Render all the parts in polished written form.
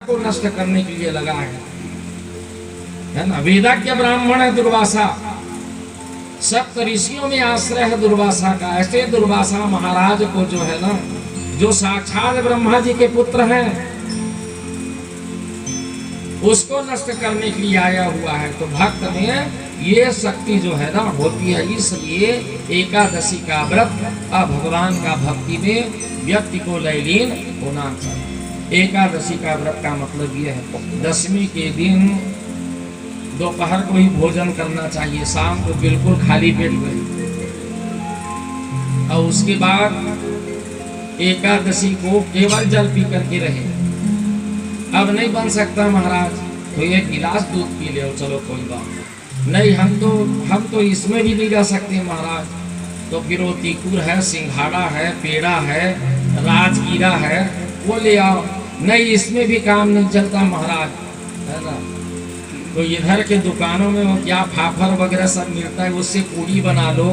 को नष्ट करने के लिए लगा है ना। वेदज्ञ ब्राह्मण है दुर्वासा, सप्त ऋषियों में आश्रय है दुर्वासा का। ऐसे दुर्वासा महाराज को जो है ना, जो साक्षात ब्रह्मा जी के पुत्र हैं, उसको नष्ट करने के लिए आया हुआ है। तो भक्त में ये शक्ति जो है ना होती है, इसलिए एकादशी का व्रत भगवान का भक्ति में व्यक्ति को लयलीन होना चाहिए। एकादशी का व्रत का मतलब ये है, दशमी के दिन दोपहर को ही भोजन करना चाहिए, शाम को बिल्कुल खाली पेट रहे, और उसके बाद एकादशी को केवल जल पी करके रहे। अब नहीं बन सकता महाराज तो एक गिलास दूध पी ले, चलो कोई बात नहीं, हम तो इसमें भी नहीं जा सकते महाराज, तो फिर वो तीखुर है, सिंघाड़ा है, पेड़ा है, राजगीरा है, वो ले आओ। नहीं, इसमें भी काम नहीं चलता महाराज, है ना। तो इधर के दुकानों में वो क्या फाफर वगैरह सब मिलता है, उससे पूरी बना लो,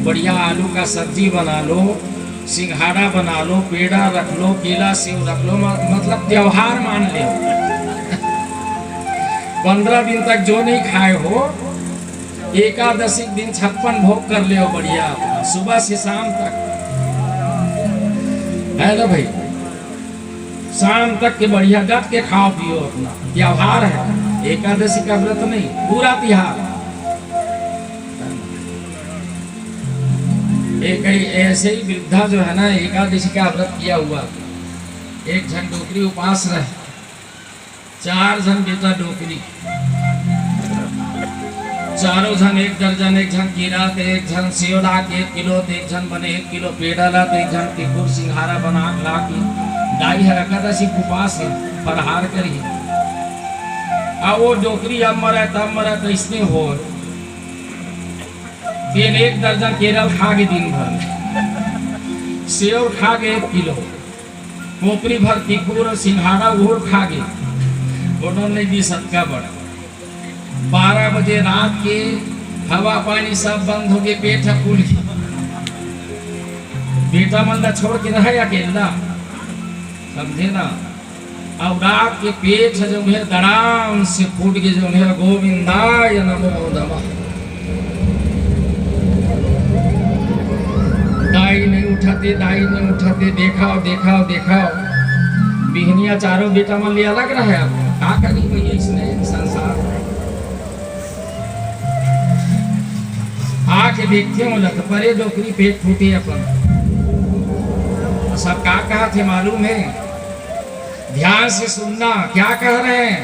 बढ़िया आलू का सब्जी बना लो, सिंघाड़ा बना लो, पेड़ा रख लो, केला सेव रख लो, मतलब त्योहार मान ले। 15 दिन तक जो नहीं खाए हो, एकादशी दिन 56 भोग कर ले बढ़िया, सुबह से शाम तक, है ना भाई, शाम तक के बढ़िया डट के खाओ पियो अपना। त्योहार है, एकादशी का व्रत नहीं, पूरा त्योहार। एक ऐसे ही वृद्धा जो है ना एकादशी का व्रत किया हुआ, एक जन डोकरी उपास रहे, 4 जन बेटा डोकरी, चारों जन 1 दर्जन, एक जन कीरा, एक जन सेव ला के 1 किलो, एक जन बने 1 किलो पेड़ा ला, एक जन टिकुर सिंघारा बना ला के दाई है एकादशी उपास है, फलहार करी। अब वो डोकरी अब मरा तब मरा तो इसमें हो, फिर 1 दर्जन केरल खा के दिन भर, सेव खा के 1 किलो, पोपरी भर टिकुर सिंघारा वो खा के, उन्होंने दी सबका बड़ा। 12 बजे रात के हवा पानी सब बंद हो गए, पेट फूल गया, बेटा मंदा छोड़ के रहा अकेला, समझे ना। और रात के पेट जो है दड़ाम से फूट के जो है गोविंदाय नमो नमः। दाई नहीं उठाते, देखाओ देखाओ देखाओ, बिहनिया चारों बेटा मन लिया लग रहा है। अब क्या करी कोई इसने संसार, आके देखते हो लत परे डोकरी पेट फूटे अपन। सब क्या कहा थे मालूम है, ध्यान से सुनना क्या कह रहे हैं।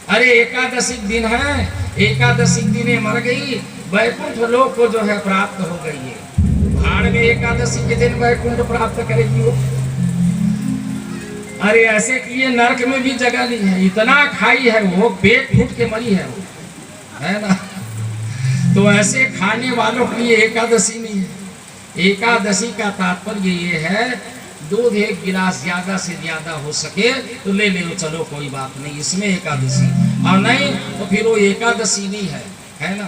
अरे एकादशी दिन है, एकादशी दिन मर गई, वैकुंठ लोक को जो है प्राप्त हो गई है। भाड़ में एकादशी के दिन वैकुंठ प्राप्त करेगी वो। अरे ऐसे कि ये नरक में भी जगह नहीं है, इतना खाई है वो, पेट फूट के मरी है वो, है ना। तो ऐसे खाने वालों के लिए एकादशी नहीं है। एकादशी का तात्पर्य ये है, दूध 1 गिलास ज्यादा से ज्यादा हो सके तो ले ले, चलो कोई बात नहीं, इसमें एकादशी, और नहीं तो फिर वो एकादशी नहीं है ना।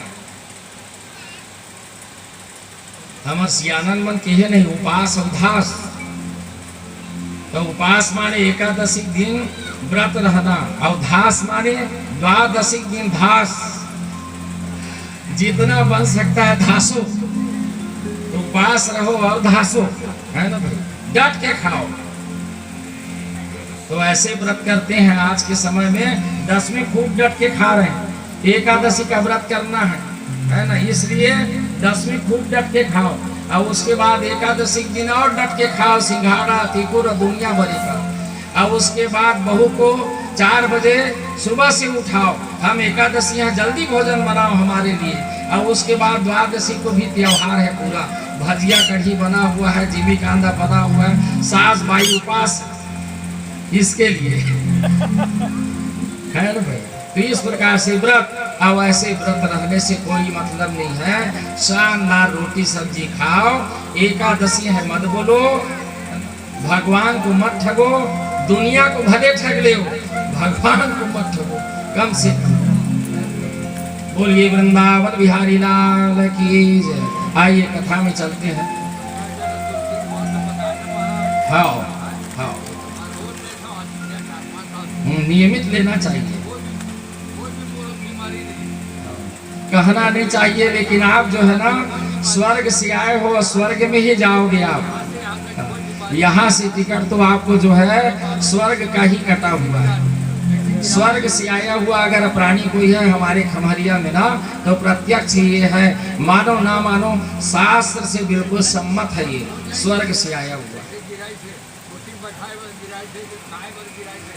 हमर सियानन मन कहे नहीं, उपास अवधास, तो उपास माने एकादशी दिन व्रत रहना, अवधास माने द्वादशी दिन धास, जितना बन सकता है धासो, उपास रहो और धासो, है ना भाई, डट के खाओ। तो ऐसे व्रत करते हैं आज के समय में, 10वीं खूब डट के खा रहे हैं, एकादशी का व्रत करना है ना, इसलिए 10वीं खूब डट के खाओ, और उसके बाद एकादशी दिन और डट के खाओ, सिंघाड़ा तिकुर दुनिया भरी का। और उसके बाद बहू को 4 बजे सुबह से उठाओ, हम एकादशी यहाँ जल्दी भोजन बनाओ हमारे लिए। और उसके बाद द्वादशी को भी त्योहार है पूरा, भजिया कढ़ी बना हुआ है, जीवी कांदा बना हुआ है, सास भाई उपास इसके लिए है ना भाई। तो इस प्रकार से व्रत, अब ऐसे व्रत रहने से कोई मतलब नहीं है। शानदार रोटी सब्जी खाओ, एकादशी है मत बोलो, भगवान को मत ठगो, दुनिया को भले ठग ले, भगवान को मत ठगो कम से कम। बोलिए वृंदावन बिहारी लाल की जय। आइए कथा में चलते हैं। हाँ हाँ नियमित लेना चाहिए, कहना नहीं चाहिए। लेकिन आप जो है ना स्वर्ग से आए हो, स्वर्ग में ही जाओगे आप। यहाँ से टिकट तो आपको जो है स्वर्ग का ही कटा हुआ है। स्वर्ग से आया हुआ अगर प्राणी कोई है हमारे खमरिया में ना, तो प्रत्यक्ष ये है, मानो ना मानो शास्त्र से बिल्कुल सम्मत है, ये स्वर्ग से आया हुआ।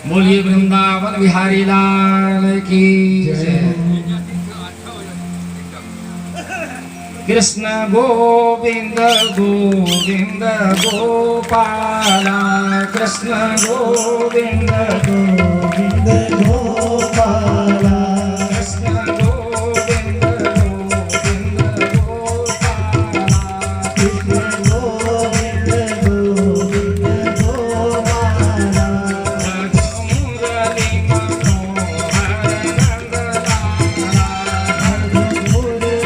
बोलिए वृंदावन बिहारी लाल की जय। कृष्ण गोविंद गोविंद गोपाला, कृष्ण गोविंद गोविंद गोपाला, कृष्ण गोविंद गोविंद गोपाला, कृष्ण गोविंद गोविंद गोपाला। मुरली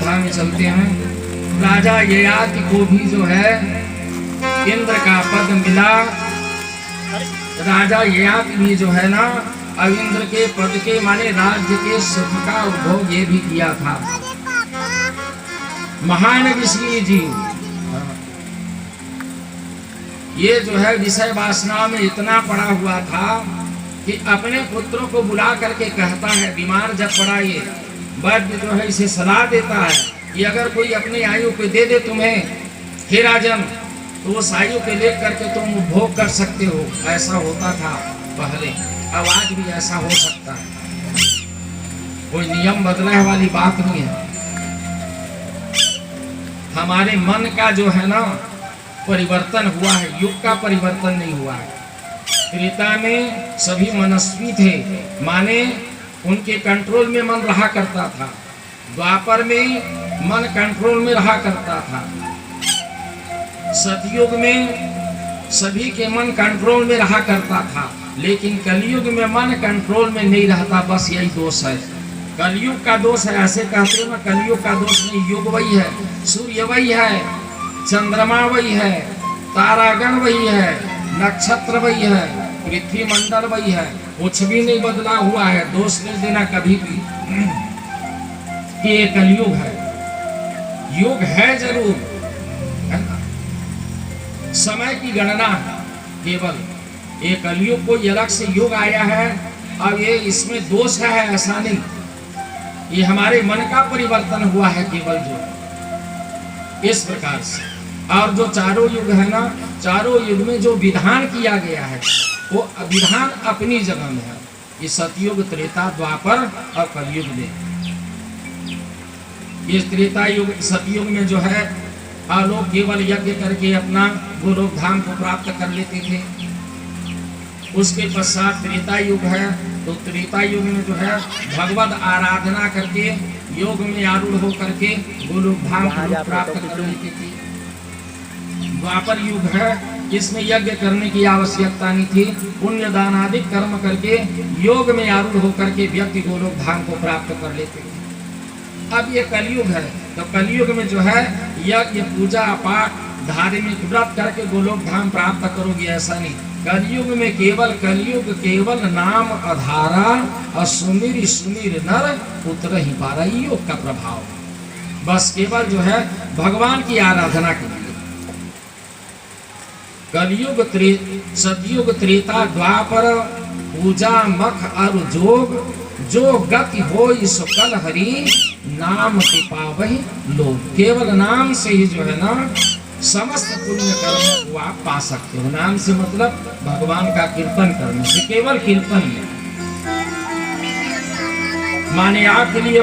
मनोहर चलते हैं। राजा ययाति को भी जो है इंद्र का पद मिला। राजा ययाति भी जो है ना अब इंद्र के पद के माने राज्य के सुख का उपभोग ये भी किया था। महान विष्णु जी ये जो है विषय वासना में इतना पड़ा हुआ था कि अपने पुत्रों को बुला करके कहता है, बीमार जब पड़ा ये वैद्य जो है इसे सलाह देता है कि अगर कोई अपनी आयु पे दे दे तुम्हें, हे राजन, तो उस आयु पे ले करके तुम उपभोग कर सकते हो। ऐसा होता था पहले, अब आज भी ऐसा हो सकता है, कोई नियम बदलने वाली बात नहीं है। हमारे मन का जो है ना परिवर्तन हुआ है, युग का परिवर्तन नहीं हुआ है। त्रेता में सभी मनस्वी थे, माने उनके कंट्रोल में मन रहा करता था। द्वापर में मन कंट्रोल में रहा करता था। सतयुग में सभी के मन कंट्रोल में रहा करता था, लेकिन कलयुग में मन कंट्रोल में नहीं रहता। बस यही दोष है, कलयुग का दोष है। ऐसे कहते हो ना, कलयुग का दोष नहीं, युग वही है, सूर्य वही है, चंद्रमा वही है, तारागण वही है, नक्षत्र वही है, पृथ्वी मंडल वही है, कुछ भी नहीं बदला हुआ है। दोष नहीं देना कभी भी कि ये कलयुग है। युग है जरूर, है ना, समय की गणना केवल ये कलयुग को अलग से युग आया है। अब ये इसमें दोष है ऐसा नहीं, ये हमारे मन का परिवर्तन हुआ है केवल, जो इस प्रकार से। और जो चारों युग है ना, चारों युग में जो विधान किया गया है वो विधान अपनी जगह में है। ये सतयुग, त्रेता, द्वापर और कलयुग में। ये त्रेता युग, सतयुग में जो है लोग केवल यज्ञ करके अपना गोलोक धाम को प्राप्त कर लेते थे। उसके पश्चात त्रेता युग है, तो त्रेता युग में जो है भगवत आराधना करके योग में आरूढ़ हो करके गोलोक धाम को प्राप्त कर लेते थे। द्वापर युग है, इसमें यज्ञ करने की आवश्यकता नहीं थी, पुण्य दान आदि कर्म करके योग में आरूढ़ होकर के व्यक्ति गोलोक धाम को प्राप्त कर लेते थे। अब ये कलयुग है, तो कलयुग में जो है यज्ञ, पूजा पाठ, धार्मिक व्रत करके गोलोक धाम प्राप्त करोगे, ऐसा नहीं। कलयुग में केवल नाम आधारा और सुमिर सुमिर नर उतर ही पा रही योग का प्रभाव, बस केवल जो है भगवान की आराधना के लिए। कलयुग, सतयुग, त्रेता, द्वापर, पूजा, मख और जोग, जो गति हो इस कल हरि नाम के पावहि लोग। केवल नाम से ही जो है ना समस्त पुण्य कर्म को आप पा सकते हो। नाम से मतलब भगवान का कीर्तन करने से, केवल कीर्तन में। माने आग के लिए